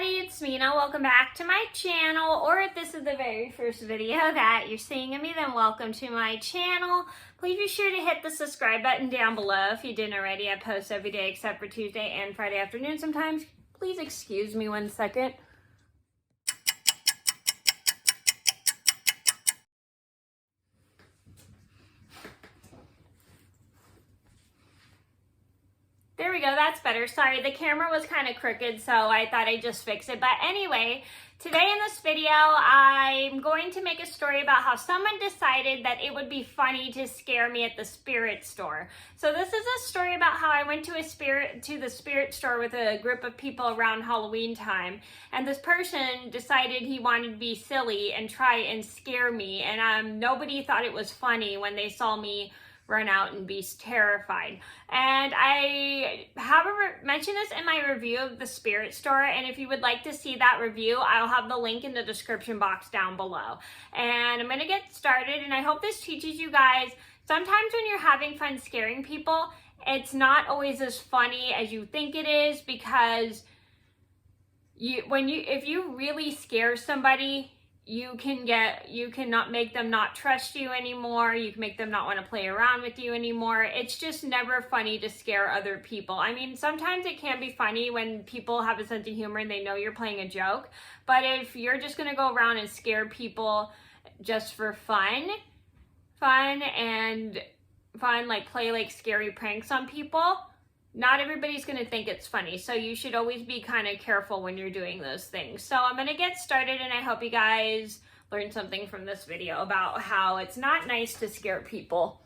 everybody, it's Mena. Welcome back to my channel, or if this is the very first video that you're seeing of me, then welcome to my channel. Please be sure to hit the subscribe button down below if you didn't already. I post every day except for Tuesday and Friday afternoon sometimes. Please excuse me 1 second. There we go, that's better. Sorry, the camera was kind of crooked, so I thought I'd just fix it. But anyway, today in this video, I'm going to make a story about how someone decided that it would be funny to scare me at the spirit store. So this is a story about how I went to the spirit store with a group of people around Halloween time, and this person decided he wanted to be silly and try and scare me, and nobody thought it was funny when they saw me run out and be terrified. And I have mentioned this in my review of the spirit store, and if you would like to see that review, I'll have the link in the description box down below. And I'm gonna get started, and I hope this teaches you guys, sometimes when you're having fun scaring people, it's not always as funny as you think it is, because if you really scare somebody, you can not make them not trust you anymore. You can make them not want to play around with you anymore. It's just never funny to scare other people. I mean, sometimes it can be funny when people have a sense of humor and they know you're playing a joke. But if you're just going to go around and scare people just for fun, like play like scary pranks on people, not everybody's going to think it's funny. So you should always be kind of careful when you're doing those things. So I'm going to get started, and I hope you guys learned something from this video about how it's not nice to scare people.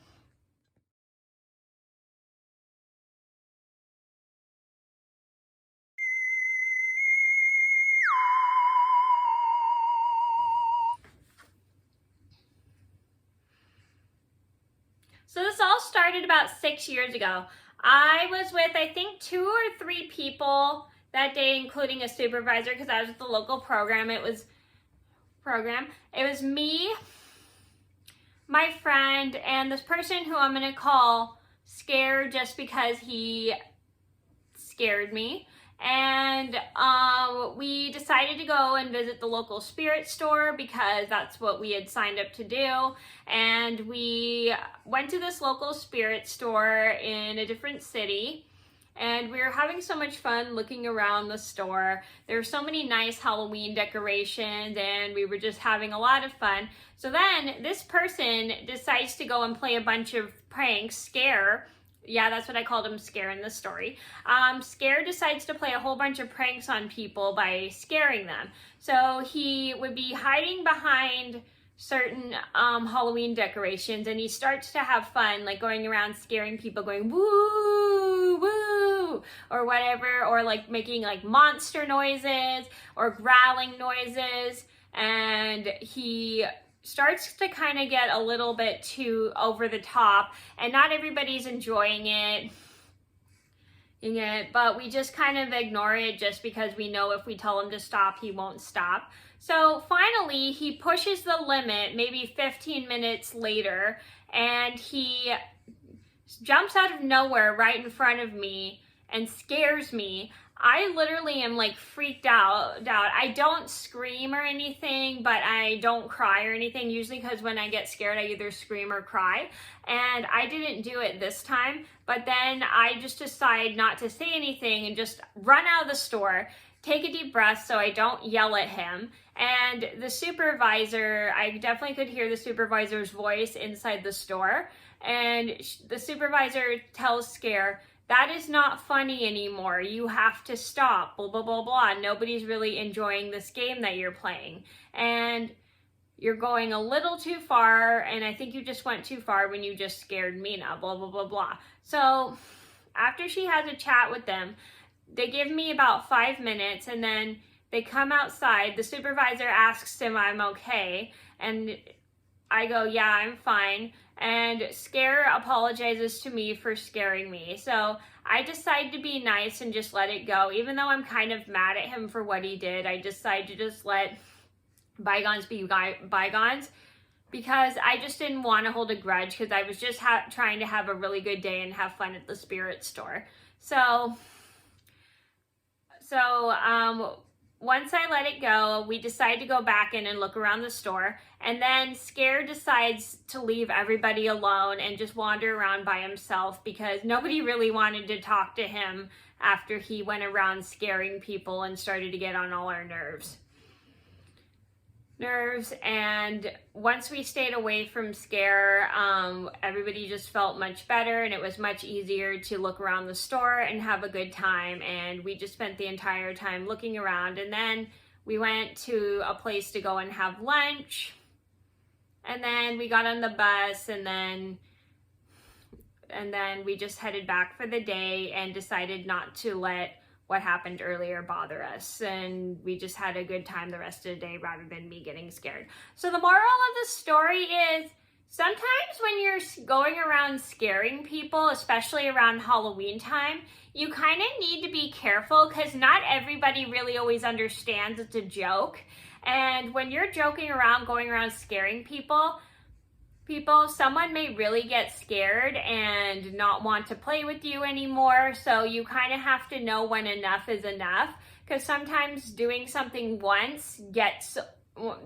So this all started about 6 years ago. I was with, I think, 2 or 3 people that day, including a supervisor, because I was at the local program. It was me, my friend, and this person who I'm going to call Scared just because he scared me. And we decided to go and visit the local spirit store because that's what we had signed up to do. And we went to this local spirit store in a different city, and we were having so much fun looking around the store. There were so many nice Halloween decorations, and we were just having a lot of fun. So then this person decides to go and play a bunch of pranks, Scare. Yeah, that's what I called him, Scare, in the story. Scare decides to play a whole bunch of pranks on people by scaring them. So he would be hiding behind certain Halloween decorations, and he starts to have fun, like going around scaring people, going woo, woo, or whatever, or like making like monster noises or growling noises. And he starts to kind of get a little bit too over the top, and not everybody's enjoying it, but we just kind of ignore it just because we know if we tell him to stop, he won't stop. So finally, he pushes the limit, maybe 15 minutes later, and he jumps out of nowhere right in front of me and scares me. I literally am like freaked out. I don't scream or anything, but I don't cry or anything, usually, because when I get scared, I either scream or cry. And I didn't do it this time, but then I just decide not to say anything and just run out of the store, take a deep breath so I don't yell at him. And the supervisor, I definitely could hear the supervisor's voice inside the store. And the supervisor tells Scare, "That is not funny anymore. You have to stop, blah, blah, blah, blah. Nobody's really enjoying this game that you're playing. And you're going a little too far, and I think you just went too far when you just scared Mena, blah, blah, blah, blah." So after she has a chat with them, they give me about 5 minutes, and then they come outside. The supervisor asks him I'm okay, and I go, "Yeah, I'm fine." And Scare apologizes to me for scaring me. So I decide to be nice and just let it go. Even though I'm kind of mad at him for what he did, I decide to just let bygones be bygones, because I just didn't want to hold a grudge, because I was just trying to have a really good day and have fun at the spirit store. So once I let it go, we decide to go back in and look around the store. And then Scare decides to leave everybody alone and just wander around by himself because nobody really wanted to talk to him after he went around scaring people and started to get on all our nerves. And once we stayed away from Scare, everybody just felt much better, and it was much easier to look around the store and have a good time. And we just spent the entire time looking around, and then we went to a place to go and have lunch, and then we got on the bus, and then we just headed back for the day and decided not to let what happened earlier bother us, and we just had a good time the rest of the day rather than me getting scared. So the moral of the story is, sometimes when you're going around scaring people, especially around Halloween time, you kind of need to be careful because not everybody really always understands it's a joke. And when you're joking around, going around scaring people, someone may really get scared and not want to play with you anymore. So you kind of have to know when enough is enough, because sometimes doing something once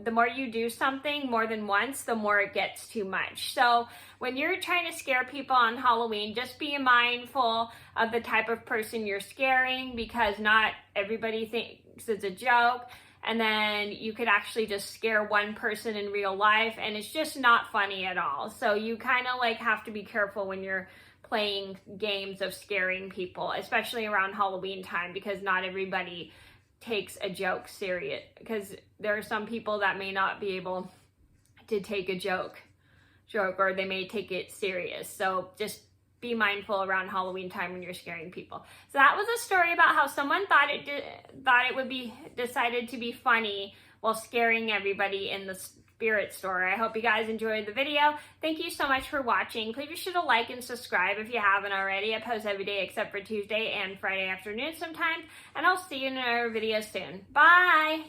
the more you do something more than once, the more it gets too much. So when you're trying to scare people on Halloween, just be mindful of the type of person you're scaring, because not everybody thinks it's a joke. And then you could actually just scare one person in real life, and it's just not funny at all. So you kind of like have to be careful when you're playing games of scaring people, especially around Halloween time, because not everybody takes a joke serious, because there are some people that may not be able to take a joke, or they may take it serious. So just be mindful around Halloween time when you're scaring people. So that was a story about how someone thought it would be decided to be funny while scaring everybody in the spirit store. I hope you guys enjoyed the video. Thank you so much for watching. Please be sure to like and subscribe if you haven't already. I post every day except for Tuesday and Friday afternoon sometimes. And I'll see you in another video soon. Bye!